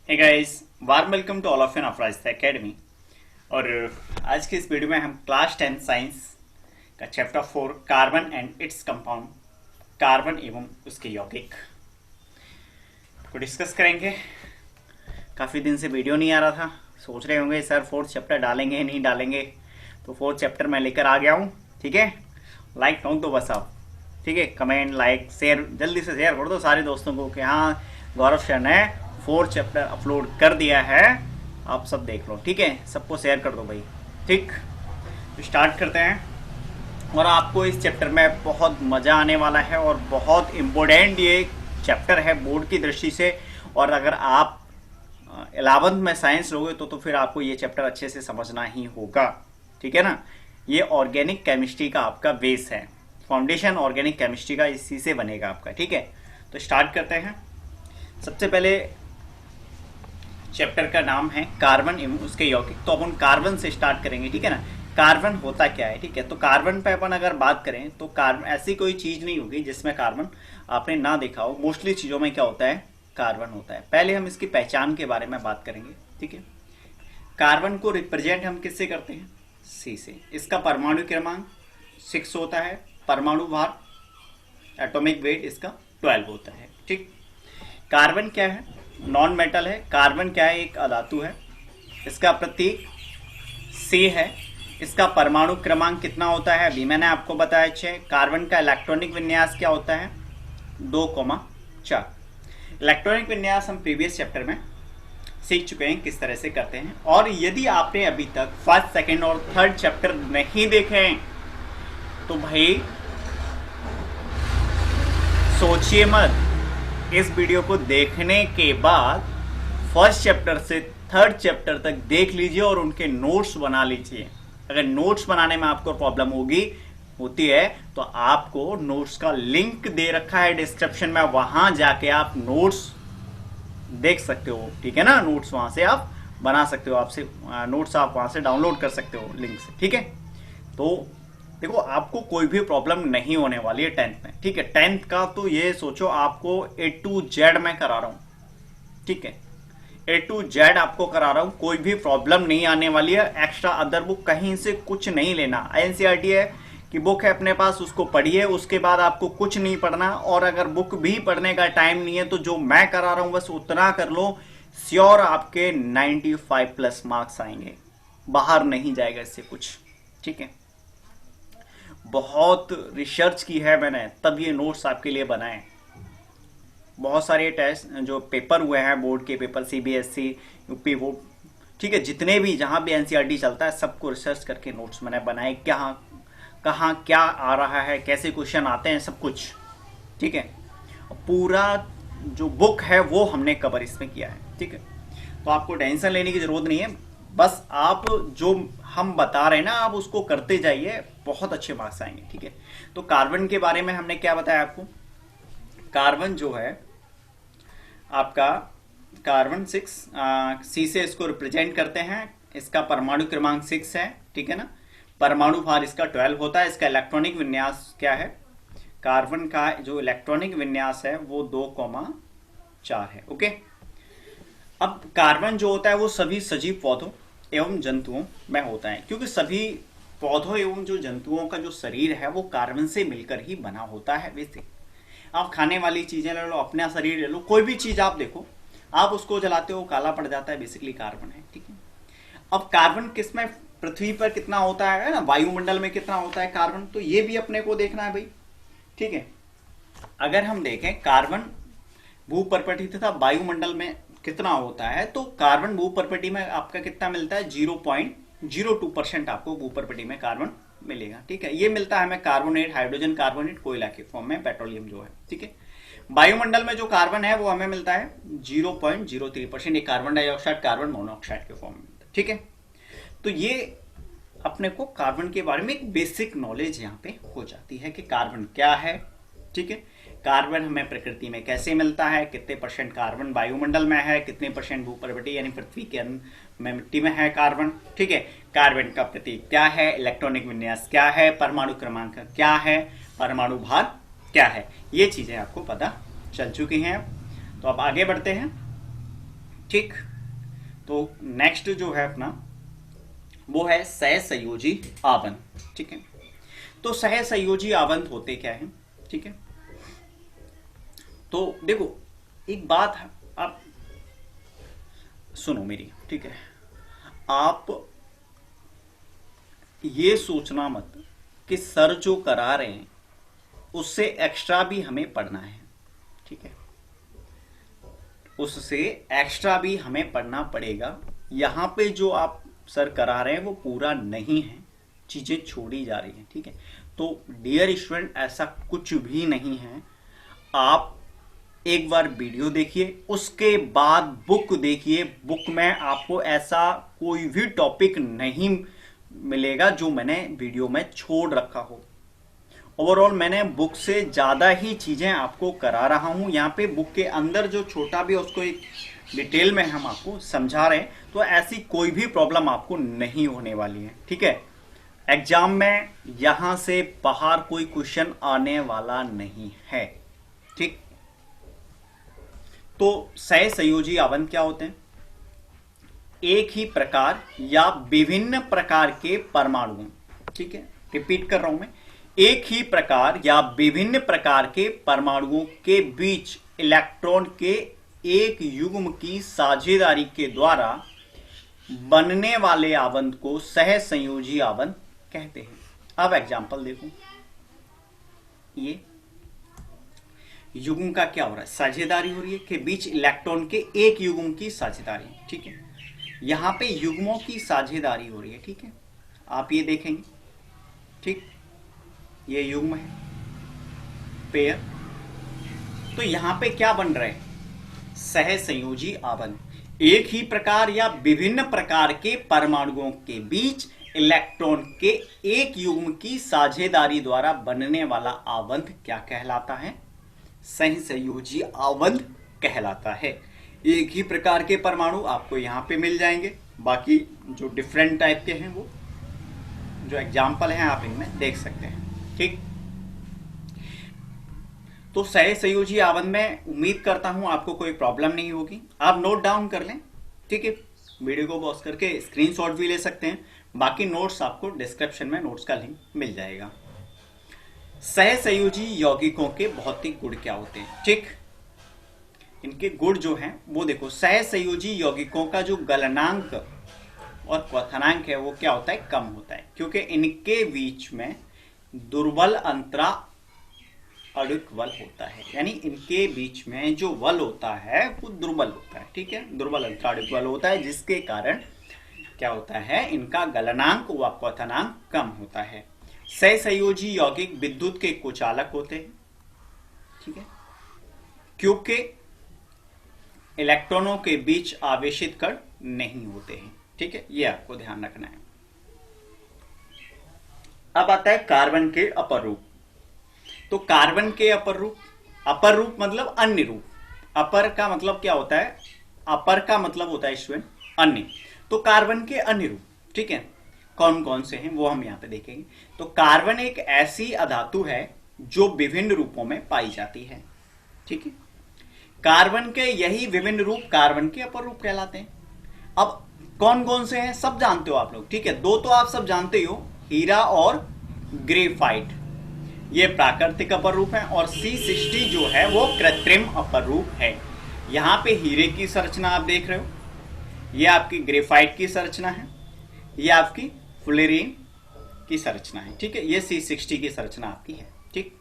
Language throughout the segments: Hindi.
Hey guys, warm welcome to all of you Nafraz academy. और आज के इस वीडियो में हम क्लास 10 साइंस का chapter 4 carbon and its compound, carbon एवं उसके यौगिक को डिस्कस करेंगे। काफ़ी दिन से वीडियो नहीं आ रहा था, सोच रहे होंगे सर फोर्थ चैप्टर डालेंगे नहीं डालेंगे, तो फोर्थ चैप्टर मैं लेकर आ गया हूँ। ठीक है, लाइक ठोक दो बस आप। ठीक है, कमेंट लाइक शेयर जल्दी से शेयर कर दो सारे दोस्तों को कि हाँ गौरव सर ने फोर्थ चैप्टर अपलोड कर दिया है, आप सब देख लो। ठीक है, सबको शेयर कर दो भाई। ठीक, तो स्टार्ट करते हैं। और आपको इस चैप्टर में बहुत मज़ा आने वाला है और बहुत इम्पोर्टेंट ये चैप्टर है बोर्ड की दृष्टि से। और अगर आप 11th में साइंस लोगे तो फिर आपको ये चैप्टर अच्छे से समझना ही होगा। ठीक है ना, ये ऑर्गेनिक केमिस्ट्री का आपका बेस है, फाउंडेशन ऑर्गेनिक केमिस्ट्री का इसी से बनेगा आपका। ठीक है, तो स्टार्ट करते हैं। सबसे पहले चैप्टर का नाम है कार्बन एवं उसके यौगिक, तो अपन कार्बन से स्टार्ट करेंगे। ठीक है ना, कार्बन होता क्या है। ठीक है, तो कार्बन पे अपन अगर बात करें तो कार्बन ऐसी कोई चीज नहीं होगी जिसमें कार्बन आपने ना देखा हो। मोस्टली चीजों में क्या होता है, कार्बन होता है। पहले हम इसकी पहचान के बारे में बात करेंगे। ठीक है, कार्बन को रिप्रेजेंट हम किससे करते हैं, सी से। इसका परमाणु क्रमांक 6 होता है, परमाणु भार एटॉमिक वेट इसका 12 होता है। ठीक, कार्बन क्या है, नॉन मेटल है। कार्बन क्या है, एक अधातु है। इसका प्रतीक सी है। इसका परमाणु क्रमांक कितना होता है, अभी मैंने आपको बताया 6। कार्बन का इलेक्ट्रॉनिक विन्यास क्या होता है, 2,4। इलेक्ट्रॉनिक विन्यास हम प्रीवियस चैप्टर में सीख चुके हैं किस तरह से करते हैं। और यदि आपने अभी तक फर्स्ट, सेकेंड और थर्ड चैप्टर नहीं देखे हैं तो भाई सोचिए मत, इस वीडियो को देखने के बाद फर्स्ट चैप्टर से थर्ड चैप्टर तक देख लीजिए और उनके नोट्स बना लीजिए। अगर नोट्स बनाने में आपको प्रॉब्लम होती है तो आपको नोट्स का लिंक दे रखा है डिस्क्रिप्शन में, वहां जाके आप नोट्स देख सकते हो। ठीक है ना, नोट्स वहां से आप बना सकते हो, आपसे नोट्स आप वहां से डाउनलोड कर सकते हो लिंक से। ठीक है, तो देखो आपको कोई भी प्रॉब्लम नहीं होने वाली है 10th में। ठीक है, 10th का तो ये सोचो आपको A to Z मैं करा रहा हूं। ठीक है, A to Z आपको करा रहा हूं, कोई भी प्रॉब्लम नहीं आने वाली है। एक्स्ट्रा अदर बुक कहीं से कुछ नहीं लेना। एनसीईआरटी है कि बुक है अपने पास, उसको पढ़िए, उसके बाद आपको कुछ नहीं पढ़ना। और अगर बुक भी पढ़ने का टाइम नहीं है तो जो मैं करा रहा हूं बस उतना कर लो, श्योर आपके 95+ मार्क्स आएंगे, बाहर नहीं जाएगा इससे कुछ। ठीक है, बहुत रिसर्च की है मैंने, तब ये नोट्स आपके लिए बनाए। बहुत सारे टेस्ट जो पेपर हुए हैं, बोर्ड के पेपर, सीबीएसई, यूपी बोर्ड, ठीक है, जितने भी जहां भी एनसीईआरटी चलता है सबको रिसर्च करके नोट्स मैंने बनाए, कहाँ क्या आ रहा है, कैसे क्वेश्चन आते हैं, सब कुछ। ठीक है, पूरा जो बुक है वो हमने कवर इसमें किया है। ठीक है, तो आपको टेंशन लेने की जरूरत नहीं है, बस आप जो हम बता रहे हैं ना आप उसको करते जाइए, बहुत अच्छे मार्क्स आएंगे। ठीक है, तो कार्बन के बारे में हमने क्या बताया आपको। कार्बन जो है आपका, कार्बन 6 सी से इसको रिप्रेजेंट करते हैं। इसका परमाणु क्रमांक 6 है। ठीक है ना, परमाणु भार इसका 12 होता है। इसका इलेक्ट्रॉनिक विन्यास क्या है, कार्बन का जो इलेक्ट्रॉनिक विन्यास है वो 2,4 है। ओके, अब कार्बन जो होता है वो सभी सजीव पौधों एवं जंतुओं में होता है, क्योंकि सभी पौधों एवं जो जंतुओं का जो शरीर है वो कार्बन से मिलकर ही बना होता है। वैसे आप खाने वाली चीजें ले लो, अपना शरीर ले लो, कोई भी चीज आप देखो, आप उसको जलाते हो काला पड़ जाता है, बेसिकली कार्बन है। ठीक है, अब कार्बन किसमें, पृथ्वी पर कितना होता है ना, वायुमंडल में कितना होता है कार्बन, तो ये भी अपने को देखना है भाई। ठीक है, अगर हम देखें कार्बन भूपर्पटी तथा वायुमंडल में कितना होता है, तो कार्बन भूपर्पटी में आपका कितना मिलता है, 0.02% आपको भूपर्पटी में कार्बन मिलेगा। ठीक है, ये मिलता है हमें कार्बोनेट, हाइड्रोजन कार्बोनेट, कोयला के फॉर्म में, पेट्रोलियम जो है। ठीक है, वायुमंडल में जो कार्बन है वो हमें मिलता है 0.03%, ये कार्बन डाइऑक्साइड, कार्बन मोनोऑक्साइड के फॉर्म में मिलता है। ठीक है, तो ये अपने को कार्बन के बारे में एक बेसिक नॉलेज यहाँ पे हो जाती है कि कार्बन क्या है। ठीक है, कार्बन हमें प्रकृति में कैसे मिलता है, कितने % कार्बन वायुमंडल में है, कितने % भूपर्वटी यानी पृथ्वी के में मिट्टी में है कार्बन। ठीक है, कार्बन का प्रतीक क्या है, इलेक्ट्रॉनिक विन्यास क्या है, परमाणु क्रमांक क्या है, परमाणु भार क्या है, ये चीजें आपको पता चल चुकी हैं। तो अब आगे बढ़ते हैं। ठीक। तो नेक्स्ट जो है अपना वो है सहसंयोजी आवंत। ठीक है, तो सहसंयोजी आवंत होते क्या है? ठीक है, तो देखो एक बात आप सुनो मेरी। ठीक है, आप ये सोचना मत कि सर जो करा रहे हैं उससे एक्स्ट्रा भी हमें पढ़ना है। ठीक है, उससे एक्स्ट्रा भी हमें पढ़ना पड़ेगा। यहाँ पे जो आप सर करा रहे हैं वो पूरा नहीं है, चीजें छोड़ी जा रही हैं। ठीक है, तो डियर स्टूडेंट ऐसा कुछ भी नहीं है। आप एक बार वीडियो देखिए, उसके बाद बुक देखिए। बुक में आपको ऐसा कोई भी टॉपिक नहीं मिलेगा जो मैंने वीडियो में छोड़ रखा हो। ओवरऑल मैंने बुक से ज़्यादा ही चीज़ें आपको करा रहा हूँ। यहाँ पे बुक के अंदर जो छोटा भी है उसको एक डिटेल में हम आपको समझा रहे हैं, तो ऐसी कोई भी प्रॉब्लम आपको नहीं होने वाली है। ठीक है, एग्जाम में यहाँ से बाहर कोई क्वेश्चन आने वाला नहीं है। ठीक, तो सहसंयोजी आवंत क्या होते हैं? एक ही प्रकार या विभिन्न प्रकार के परमाणुओं, ठीक है, रिपीट कर रहा हूं मैं, एक ही प्रकार या विभिन्न प्रकार के परमाणुओं के बीच इलेक्ट्रॉन के एक युग्म की साझेदारी के द्वारा बनने वाले आवंत को सहसंयोजी आवंत कहते हैं। अब एग्जांपल देखो, ये युग्म का क्या हो रहा है? साझेदारी हो रही है के बीच इलेक्ट्रॉन के एक युग्म की साझेदारी। ठीक है, यहां पे युग्मों की साझेदारी हो रही है। ठीक है, आप ये देखेंगे। ठीक, ये युग्म है, पेयर। तो यहां पे क्या बन रहा है? सहसंयोजी आवंत। एक ही प्रकार या विभिन्न प्रकार के परमाणुओं के बीच इलेक्ट्रॉन के एक युग्म की साझेदारी द्वारा बनने वाला आवंत क्या कहलाता है? सहसंयोजी आवंत कहलाता है। एक ही प्रकार के परमाणु आपको यहां पे मिल जाएंगे, बाकी जो डिफरेंट टाइप के हैं वो जो एग्जाम्पल हैं आप इनमें देख सकते हैं। ठीक, तो सहसंयोजी आवंत में उम्मीद करता हूं आपको कोई प्रॉब्लम नहीं होगी। आप नोट डाउन कर लें। ठीक है, वीडियो को पॉज करके स्क्रीनशॉट भी ले सकते हैं। बाकी नोट्स आपको डिस्क्रिप्शन में नोट्स का लिंक मिल जाएगा। सहसंयोजी यौगिकों के भौतिक गुण क्या होते हैं? ठीक, इनके गुण जो हैं वो देखो, सहसंयोजी यौगिकों का जो गलनांक और क्वथनांक है वो क्या होता है? कम होता है, क्योंकि इनके बीच में दुर्बल अंतरा अणुक बल होता है। यानी इनके बीच में जो बल होता है वो दुर्बल होता है। ठीक है, दुर्बल अंतरा अणुक बल होता है, जिसके कारण क्या होता है? इनका गलनांक व क्वथनांक कम होता है। सहसंयोजी यौगिक विद्युत के कुचालक होते हैं। ठीक है, क्योंकि इलेक्ट्रॉनों के बीच आवेशित कण नहीं होते हैं। ठीक है, यह आपको ध्यान रखना है। अब आता है कार्बन के अपर रूप। तो कार्बन के अपर रूप मतलब अन्य रूप। अपर का मतलब क्या होता है? अपर का मतलब होता है स्टूडेंट अन्य। तो कार्बन के अन्य रूप, ठीक है, कौन कौन से हैं वो हम यहां पे देखेंगे। तो कार्बन एक ऐसी अधातु है जो विभिन्न रूपों में पाई जाती है। ठीक है, कार्बन के यही विभिन्न रूप कार्बन के अपर रूप कहलाते हैं। अब कौन कौन से हैं सब जानते हो आप लोग। ठीक है, दो तो आप सब जानते हो, हीरा और ग्रेफाइट, ये प्राकृतिक अपर रूप है, और C60 जो है वो कृत्रिम अपर रूप है। यहां पे हीरे की संरचना आप देख रहे हो, ये आपकी ग्रेफाइट की संरचना है, ये आपकी फ्लोरीन की संरचना है। ठीक है, ये C60 की संरचना आपकी है। ठीक,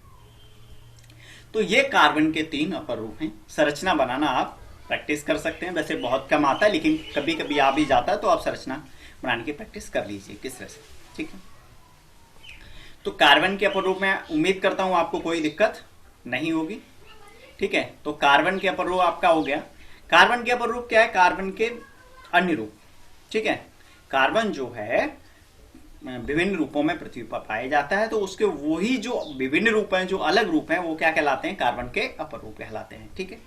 तो ये कार्बन के 3 अपर रूप हैं। संरचना बनाना आप प्रैक्टिस कर सकते हैं, वैसे बहुत कम आता है लेकिन कभी कभी आ भी जाता है, तो आप संरचना बनाने की प्रैक्टिस कर लीजिए किस तरह से। ठीक है, तो कार्बन के अपर रूप में उम्मीद करता हूं आपको कोई दिक्कत नहीं होगी। ठीक है, तो कार्बन के अपर रूप आपका हो गया। कार्बन के अपर रूप क्या है? कार्बन के अन्य रूप। ठीक है, कार्बन जो है विभिन्न रूपों में पृथ्वी पर पाया जाता है, तो उसके वही जो विभिन्न रूप हैं, जो अलग रूप हैं, वो क्या कहलाते हैं? कार्बन के अपर रूप कहलाते हैं। ठीक है,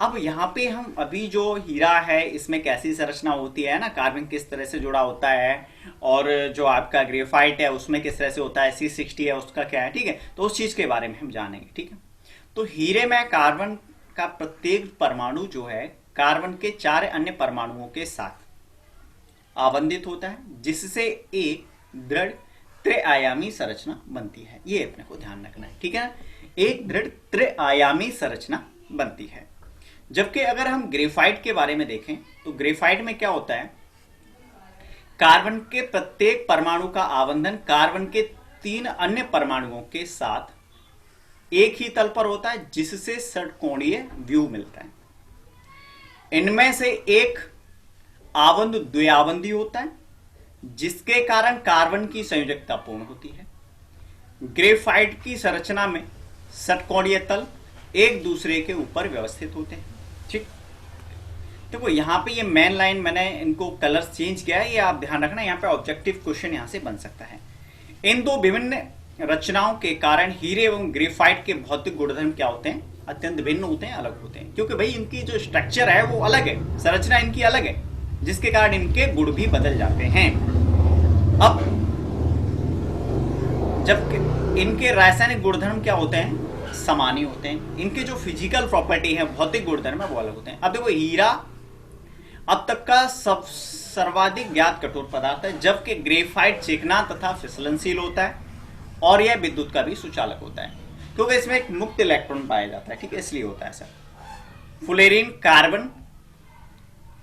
अब यहाँ पे हम अभी जो हीरा है इसमें कैसी संरचना होती है ना, कार्बन किस तरह से जुड़ा होता है, और जो आपका ग्रेफाइट है उसमें किस तरह से होता है, C60 है उसका क्या है। ठीक है, तो उस चीज के बारे में हम जानेंगे। ठीक है, तो हीरे में कार्बन का प्रत्येक परमाणु जो है कार्बन के 4 अन्य परमाणुओं के साथ आवंधित होता है, जिससे एक दृढ़ त्रिआयामी संरचना बनती है। ये अपने को ध्यान रखना है, ठीक है। एक दृढ़ त्रिआयामी संरचना बनती है। जबकि अगर हम ग्रेफाइट के बारे में देखें तो ग्रेफाइट में क्या होता है, कार्बन के प्रत्येक परमाणु का आवंधन कार्बन के 3 अन्य परमाणुओं के साथ एक ही तल पर होता है, जिससे षटकोणीय व्यू मिलता है। इनमें से एक आवंध द्विआवंधी होता है, जिसके कारण कार्बन की संयोजकता पूर्ण होती है। ग्रेफाइट की संरचना में षटकोणीय तल एक दूसरे के ऊपर व्यवस्थित होते हैं, ठीक। देखो यहाँ पे ये मेन लाइन मैंने इनको कलर्स चेंज किया है, ये आप ध्यान रखना, यहाँ पे ऑब्जेक्टिव क्वेश्चन यहाँ से बन सकता है। इन दो विभिन्न रचनाओं के कारण हीरे एवं ग्रेफाइट के भौतिक गुणधर्म क्या होते हैं, अत्यंत भिन्न होते हैं, अलग होते हैं, क्योंकि भाई इनकी जो स्ट्रक्चर है वो अलग है, संरचना इनकी अलग है, जिसके कारण इनके गुण भी बदल जाते हैं। अब जब इनके रासायनिक गुणधर्म क्या होते हैं, समान ही होते हैं। इनके जो फिजिकल प्रॉपर्टी है, भौतिक गुणधर्म है, वो अलग होते हैं। अब देखो हीरा अब तक का सर्वाधिक ज्ञात कठोर पदार्थ है, जबकि ग्रेफाइट चिकना तथा फिसलनशील होता है और यह विद्युत का भी सुचालक होता है, क्योंकि इसमें एक मुक्त इलेक्ट्रॉन पाया जाता है, ठीक है, इसलिए होता है ऐसा। फुलेरिन कार्बन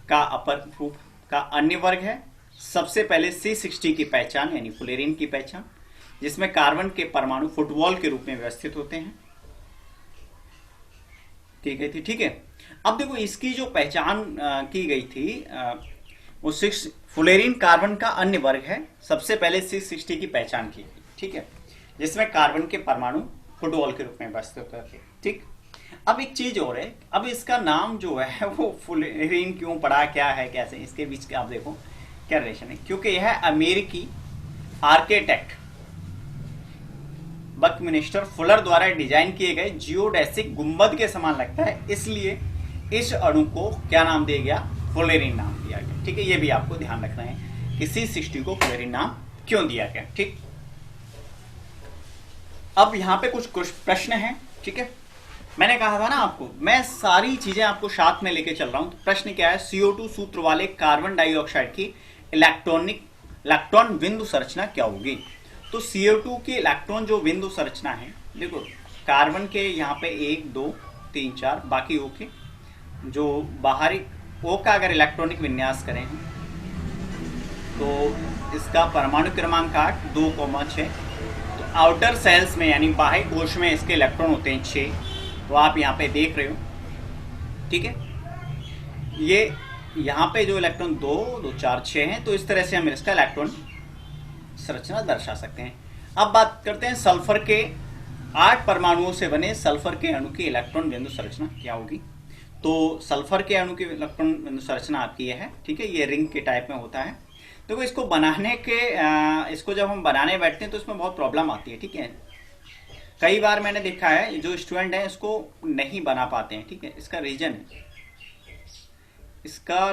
का अपर ग्रुप का अन्य वर्ग है। सबसे पहले C60 की पहचान यानी फुलेरिन की पहचान, जिसमें कार्बन के परमाणु फुटबॉल के रूप में व्यवस्थित होते हैं, ठीक है, ठीक है। अब देखो इसकी जो पहचान की गई थी वो फुलेरिन कार्बन का अन्य वर्ग है। सबसे पहले C60 की पहचान की गई, ठीक है, जिसमें कार्बन के परमाणु फुटबॉल के रूप में व्यवस्थित होते हैं, ठीक। अब एक चीज और है, अब इसका नाम जो है वो फुलेरिन क्यों पड़ा, क्या है, कैसे, इसके बीच का आप देखो क्या रिलेशन है, क्योंकि यह अमेरिकी आर्किटेक्ट बकमिनिस्टर फुलर द्वारा डिजाइन किए गए जियोडेसिक गुंबद के समान लगता है, इसलिए इस अणु को क्या नाम दिया गया, फुलेरिन नाम दिया गया, ठीक है। ये भी आपको ध्यान रखना है कि C60 को फुलेरिन नाम क्यों दिया गया, ठीक। अब यहां पे कुछ प्रश्न हैं, ठीक है। मैंने कहा था ना आपको, मैं सारी चीजें आपको साथ में लेके चल रहा हूं। तो प्रश्न क्या है, CO2 सूत्र वाले कार्बन डाइऑक्साइड की इलेक्ट्रॉन बिंदु संरचना क्या होगी। तो CO2 की इलेक्ट्रॉन जो बिंदु संरचना है, देखो कार्बन के यहाँ पे 1 2 3 4 बाकी O के जो बाहरी O का अगर इलेक्ट्रॉनिक विन्यास करें तो इसका परमाणु क्रमांक 8 2,6। तो आउटर सेल्स में यानी बाह्य कोश में इसके इलेक्ट्रॉन होते हैं 6, तो आप यहाँ पे देख रहे हो, ठीक है। ये यहाँ पे जो इलेक्ट्रॉन 2 2 4 6 हैं, तो इस तरह से हम इसका इलेक्ट्रॉन संरचना दर्शा सकते हैं। अब बात करते हैं सल्फर के 8 परमाणुओं से बने सल्फर के अणु की इलेक्ट्रॉन बिंदु संरचना क्या होगी। तो सल्फर के अणु की इलेक्ट्रॉन बिंदु संरचना आपकी यह है, ठीक है, ये रिंग के टाइप में होता है। तो इसको बनाने के इसको जब हम बनाने बैठते हैं तो इसमें बहुत प्रॉब्लम आती है, ठीक है। कई बार मैंने देखा है जो स्टूडेंट है इसको नहीं बना पाते हैं, ठीक है। इसका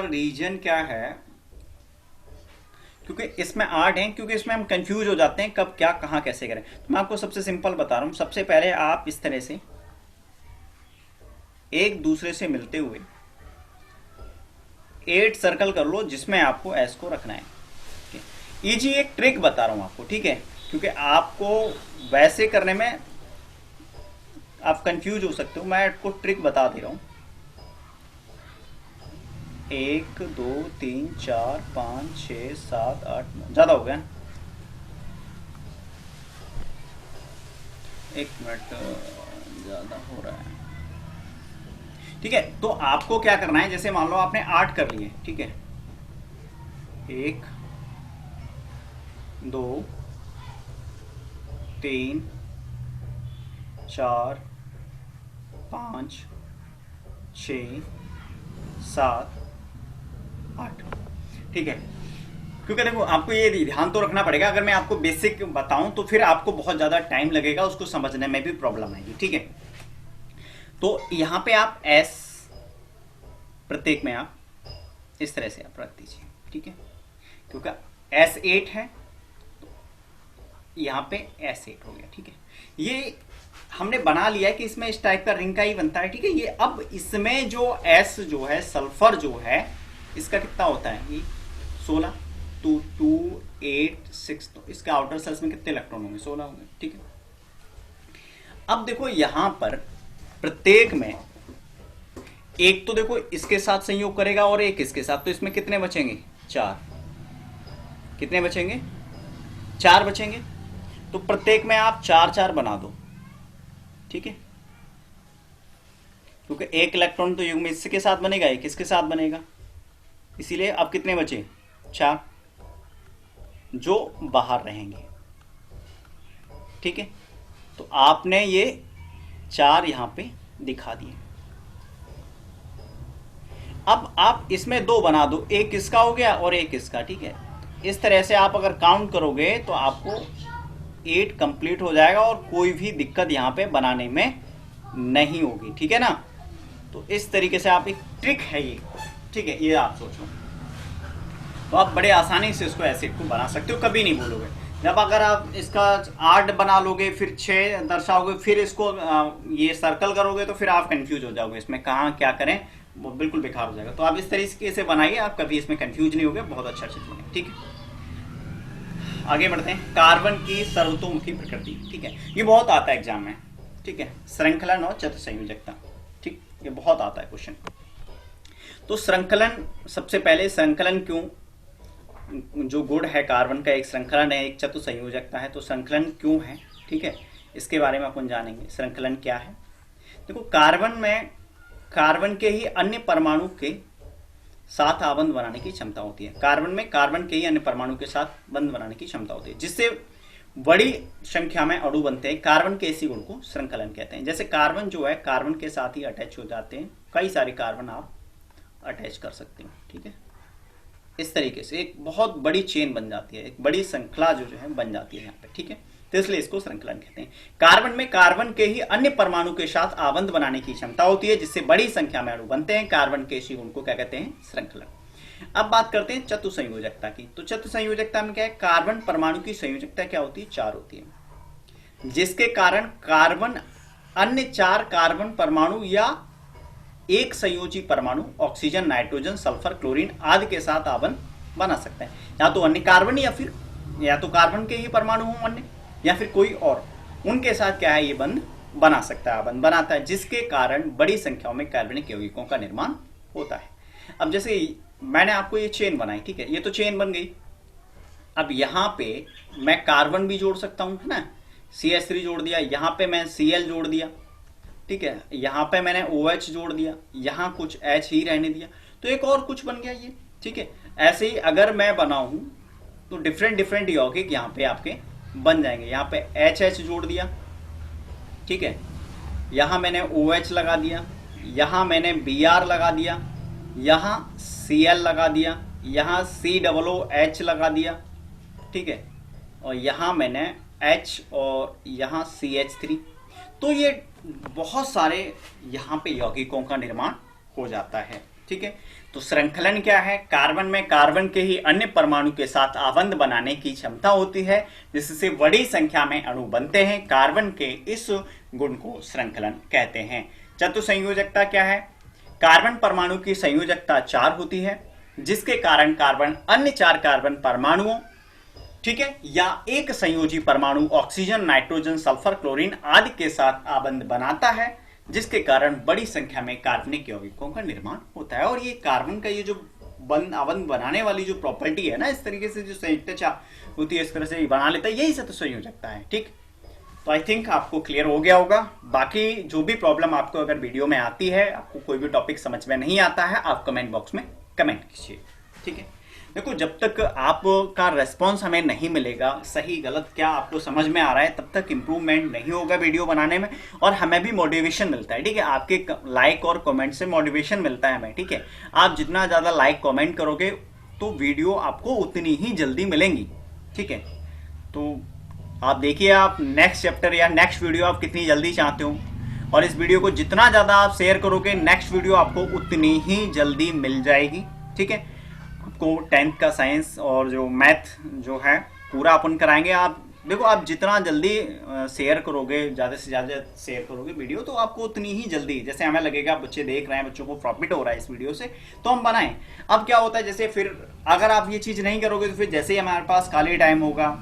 रीजन क्या है, क्योंकि इसमें 8 हैं, क्योंकि इसमें हम कंफ्यूज हो जाते हैं कब क्या कहाँ कैसे करें। तो मैं आपको सबसे सिंपल बता रहा हूँ। सबसे पहले आप इस तरह से एक दूसरे से मिलते हुए 8 सर्कल कर लो, जिसमें आपको S को रखना है। इजी एक ट्रिक बता रहा हूँ आपको, ठीक है, क्योंकि आपको वैसे करने में आप कंफ्यूज हो सकते हो। मैं आपको ट्रिक बता दे रहा हूँ। 1 2 3 4 5 6 7 8 9, ज्यादा हो गया, 1 मिनट ज्यादा हो रहा है, ठीक है। तो आपको क्या करना है, जैसे मान लो आपने 8 कर लिए, ठीक है, 1 2 3 4 5 6 7 8, ठीक है। क्योंकि देखो आपको ये ध्यान तो रखना पड़ेगा, अगर मैं आपको बेसिक बताऊं तो फिर आपको बहुत ज्यादा टाइम लगेगा, उसको समझने में भी प्रॉब्लम आएगी, ठीक है। तो यहां पे आप S प्रत्येक में आप इस तरह से आप रख दीजिए, ठीक है, क्योंकि S 8 है, यहाँ पे S8 हो गया। ठीक है, ये हमने बना लिया है कि इसमें इस टाइप का रिंग का ही बनता है। ठीक है, ये अब इसमें जो S जो है सल्फर जो है इसका कितना होता है, ये 16 तो 2 8 6, तो इसके आउटर सेल्स में कितने इलेक्ट्रॉन होंगे, 16 होंगे। ठीक है, अब देखो यहां पर प्रत्येक में एक तो देखो इसके साथ संयोग करेगा और एक इसके साथ, तो इसमें कितने बचेंगे, 4। कितने बचेंगे, 4 बचेंगे। तो प्रत्येक में आप 4 4 बना दो। ठीक है, क्योंकि एक इलेक्ट्रॉन तो युग्म इसके साथ बनेगा, एक इसके साथ बनेगा, इसीलिए अब कितने बचे, 4 जो बाहर रहेंगे। ठीक है, तो आपने ये 4 यहां पे दिखा दिए। अब आप इसमें 2 बना दो, एक इसका हो गया और एक इसका। ठीक है, इस तरह से आप अगर काउंट करोगे तो आपको 8 कंप्लीट हो जाएगा और कोई भी दिक्कत यहाँ पे बनाने में नहीं होगी। ठीक है ना, तो इस तरीके से आप, एक ट्रिक है ये। ठीक है, ये आप सोचो तो आप बड़े आसानी से इसको एसिड को बना सकते हो, कभी नहीं बोलोगे। जब अगर आप इसका 8 बना लोगे फिर 6 दर्शाओगे फिर इसको ये सर्कल करोगे तो फिर आप कंफ्यूज हो जाओगे, इसमें कहाँ क्या करें, वो बिल्कुल बेकार हो जाएगा। तो आप इस तरीके से बनाइए, आप कभी इसमें कंफ्यूज नहीं होगे, बहुत अच्छा से बने। ठीक है, आगे बढ़ते हैं। कार्बन की सर्वतोमुखी प्रकृति। ठीक है, ये बहुत आता है एग्जाम में। ठीक है, श्रृंखलन और चतुसंयोजकता। ठीक, ये बहुत आता है क्वेश्चन। तो श्रृंखलन, सबसे पहले श्रृंखलन क्यों, जो गुण है कार्बन का, एक श्रृंखलन है, एक चतुसंयोजकता है, तो श्रृंखलन क्यों है। ठीक है, इसके बारे में अपन जानेंगे, श्रृंखलन क्या है। देखो कार्बन में कार्बन के ही अन्य परमाणु के साथ आबंध बनाने की क्षमता होती है। कार्बन में कार्बन के ही अन्य परमाणु के साथ बंध बनाने की क्षमता होती है, जिससे बड़ी संख्या में अणु बनते हैं। कार्बन के इसी गुण को श्रृंखलन कहते हैं। जैसे कार्बन जो है कार्बन के साथ ही अटैच हो जाते हैं, कई सारे कार्बन आप अटैच कर सकते हैं। ठीक है, इस तरीके से एक बहुत बड़ी चेन बन जाती है, एक बड़ी श्रृंखला जो है बन जाती है यहाँ पे। ठीक है, तो इसलिए इसको श्रृंखलन कहते हैं। कार्बन में कार्बन के ही अन्य परमाणु के साथ आबंध बनाने की क्षमता होती है, जिससे बड़ी संख्या में अणु बनते हैं। कार्बन के इसी गुण को क्या कहते हैं, श्रृंखलन। अब बात करते हैं चतुसंयोजकता की। तो चतुसंयोजकता में क्या है, कार्बन परमाणु की संयोजकता क्या होती है, 4 होती है, जिसके कारण कार्बन अन्य 4 कार्बन परमाणु या एक संयोजी परमाणु ऑक्सीजन, नाइट्रोजन, सल्फर, क्लोरीन आदि के साथ आबंध बना सकते हैं। या तो अन्य कार्बन या तो कार्बन के ही परमाणु हो अन्य, या फिर कोई और, उनके साथ क्या है, ये बंध बना सकता है, आबंध बनाता है, जिसके कारण बड़ी संख्याओं में कार्बनिक यौगिकों का निर्माण होता है। अब जैसे मैंने आपको ये चेन बनाई, ठीक है, ये तो चेन बन गई। अब यहाँ पे मैं कार्बन भी जोड़ सकता हूँ, है ना, CH3 जोड़ दिया, यहाँ पे मैं Cl जोड़ दिया। ठीक है, यहाँ पे मैंने OH जोड़ दिया, यहाँ कुछ H ही रहने दिया, तो एक और कुछ बन गया ये। ठीक है, ऐसे ही अगर मैं बनाऊं तो डिफरेंट यौगिक यहाँ पे आपके बन जाएंगे। यहाँ पे HH जोड़ दिया, ठीक है, यहाँ मैंने OH लगा दिया, यहाँ मैंने Br लगा दिया, यहाँ Cl लगा दिया, यहाँ COOH लगा दिया। ठीक है, और यहाँ मैंने H और यहाँ CH3। तो ये बहुत सारे यहाँ पे यौगिकों का निर्माण हो जाता है। ठीक है, तो श्रृंखलन क्या है, कार्बन में कार्बन के ही अन्य परमाणु के साथ आबंध बनाने की क्षमता होती है, जिससे बड़ी संख्या में अणु बनते हैं। कार्बन के इस गुण को श्रृंखलन कहते हैं। चतुसंयोजकता क्या है, कार्बन परमाणु की संयोजकता 4 होती है, जिसके कारण कार्बन अन्य 4 कार्बन परमाणुओं, ठीक है, या एक संयोजी परमाणु ऑक्सीजन, नाइट्रोजन, सल्फर, क्लोरीन आदि के साथ आबंध बनाता है, जिसके कारण बड़ी संख्या में कार्बनिक यौगिकों का निर्माण होता है। और ये कार्बन का ये जो आबंध बनाने वाली जो प्रॉपर्टी है ना, इस तरीके से जो संयुक्तता होती है, इस तरह से बना लेता है, यही चतुसंयोजकता है। ठीक, तो आई थिंक आपको क्लियर हो गया होगा। बाकी जो भी प्रॉब्लम आपको अगर वीडियो में आती है, आपको कोई भी टॉपिक समझ में नहीं आता है, आप कमेंट बॉक्स में कमेंट कीजिए। ठीक है, देखो जब तक आपका रेस्पॉन्स हमें नहीं मिलेगा, सही गलत क्या आपको समझ में आ रहा है, तब तक इम्प्रूवमेंट नहीं होगा वीडियो बनाने में, और हमें भी मोटिवेशन मिलता है। ठीक है, आपके लाइक और कमेंट से मोटिवेशन मिलता है हमें। ठीक है, आप जितना ज़्यादा लाइक कमेंट करोगे तो वीडियो आपको उतनी ही जल्दी मिलेंगी। ठीक है, तो आप देखिए आप नेक्स्ट चैप्टर या नेक्स्ट वीडियो आप कितनी जल्दी चाहते हो, और इस वीडियो को जितना ज़्यादा आप शेयर करोगे, नेक्स्ट वीडियो आपको उतनी ही जल्दी मिल जाएगी। ठीक है, आपको 10th का साइंस और जो मैथ जो है पूरा अपन कराएंगे। आप देखो आप जितना जल्दी शेयर करोगे, ज़्यादा से ज़्यादा शेयर करोगे वीडियो, तो आपको उतनी ही जल्दी, जैसे हमें लगेगा बच्चे देख रहे हैं, बच्चों को प्रॉफिट हो रहा है इस वीडियो से, तो हम बनाएं। अब क्या होता है, जैसे फिर अगर आप ये चीज़ नहीं करोगे तो फिर जैसे ही हमारे पास खाली टाइम होगा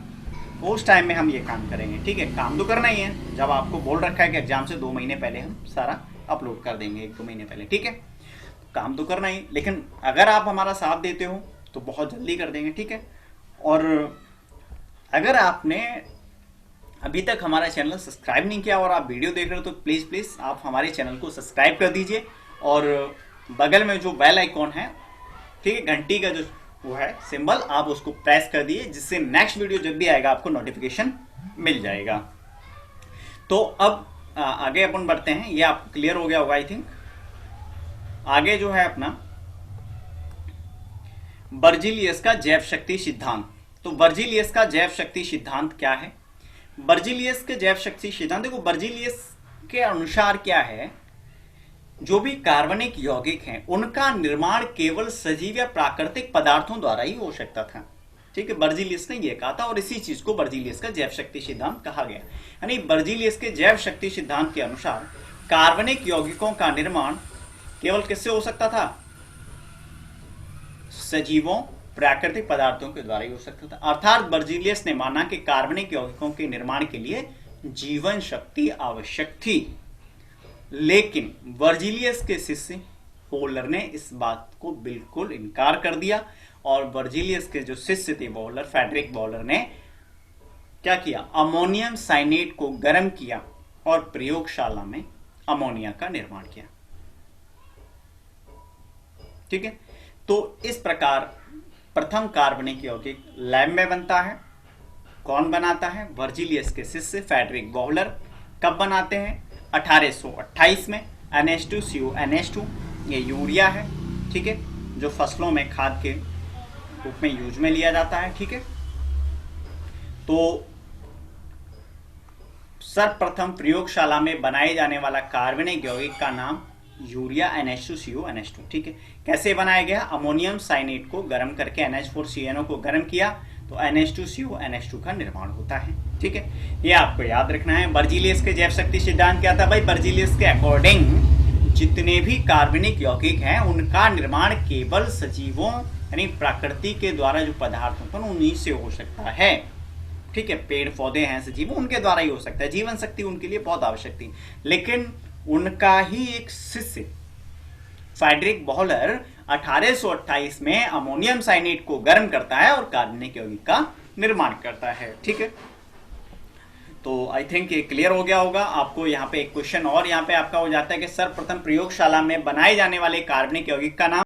उस टाइम में हम ये काम करेंगे। ठीक है, काम तो करना ही है, जब आपको बोल रखा है कि एग्जाम से 2 महीने पहले हम सारा अपलोड कर देंगे, 1-2 महीने पहले। ठीक है, काम तो करना ही, लेकिन अगर आप हमारा साथ देते हो तो बहुत जल्दी कर देंगे। ठीक है, और अगर आपने अभी तक हमारा चैनल सब्सक्राइब नहीं किया और आप वीडियो देख रहे हो तो प्लीज़ प्लीज़ आप हमारे चैनल को सब्सक्राइब कर दीजिए, और बगल में जो बेल आइकॉन है, ठीक है, घंटी का जो वो है सिंबल, आप उसको प्रेस कर दिए, जिससे नेक्स्ट वीडियो जब भी आएगा आपको नोटिफिकेशन मिल जाएगा। तो अब आगे अपन बढ़ते हैं, ये आपको क्लियर हो गया होगा आई थिंक। आगे जो है अपना बर्जीलियस का जैव शक्ति सिद्धांत। तो बर्जीलियस का जैव शक्ति सिद्धांत क्या है? बर्जीलियस के जैव शक्ति सिद्धांत, देखो बर्जीलियस के अनुसार क्या है, जो भी कार्बनिक यौगिक हैं उनका निर्माण केवल सजीव या प्राकृतिक पदार्थों द्वारा ही हो सकता था। ठीक है, बर्जीलियस ने यह कहा था, और इसी चीज को बर्जीलियस का जैव शक्ति सिद्धांत कहा गया। यानी बर्जीलियस के जैव शक्ति सिद्धांत के अनुसार कार्बनिक यौगिकों का निर्माण केवल किससे हो सकता था? सजीवों, प्राकृतिक पदार्थों के द्वारा ही हो सकता था। अर्थात बर्जीलियस ने माना कि कार्बनिक यौगिकों के निर्माण के लिए जीवन शक्ति आवश्यक थी। लेकिन बर्जीलियस के शिष्य बोहलर ने इस बात को बिल्कुल इनकार कर दिया, और बर्जीलियस के जो शिष्य थे बोहलर, फ्रेडरिक बोहलर ने क्या किया? अमोनियम साइनेट को गर्म किया और प्रयोगशाला में अमोनिया का निर्माण किया। ठीक है, तो इस प्रकार प्रथम कार्बनिक यौगिक लैब में बनता है। कौन बनाता है? बर्जीलियस के शिष्य फ्रेडरिक बोहलर। कब बनाते हैं? 1828 में। NH2CO NH2 ये यूरिया है, ठीक है, जो फसलों में खाद के रूप में यूज में लिया जाता है। ठीक है, तो सर्वप्रथम प्रयोगशाला में बनाए जाने वाला कार्बनिक यौगिक का नाम यूरिया NH2CO NH2। ठीक है, कैसे बनाया गया? अमोनियम साइनेट को गर्म करके NH4CNO को गर्म किया तो NH2CO NH2 का निर्माण होता है। ठीक है, ये आपको याद रखना है। बर्जीलियस के जैव शक्ति सिद्धांत क्या था भाई? बर्जीलियस के अकॉर्डिंग जितने भी कार्बनिक यौगिक हैं उनका निर्माण केवल सजीवों यानी प्रकृति के द्वारा जो पदार्थ होते हैं उन्हीं से हो सकता है। ठीक है, पेड़ पौधे हैं सजीव, उनके द्वारा ही हो सकता है। जीवन शक्ति उनके लिए बहुत आवश्यक थी। लेकिन उनका ही एक शिष्य फ्रेडरिक बोहलर 1828 में अमोनियम साइनेट को गर्म करता है और कार्बनिक यौगिक का निर्माण करता है। ठीक है, तो आई थिंक ये क्लियर हो गया होगा आपको। यहाँ पे एक क्वेश्चन और यहाँ पे आपका हो जाता है कि सर्वप्रथम प्रयोगशाला में बनाए जाने वाले कार्बनिक यौगिक का नाम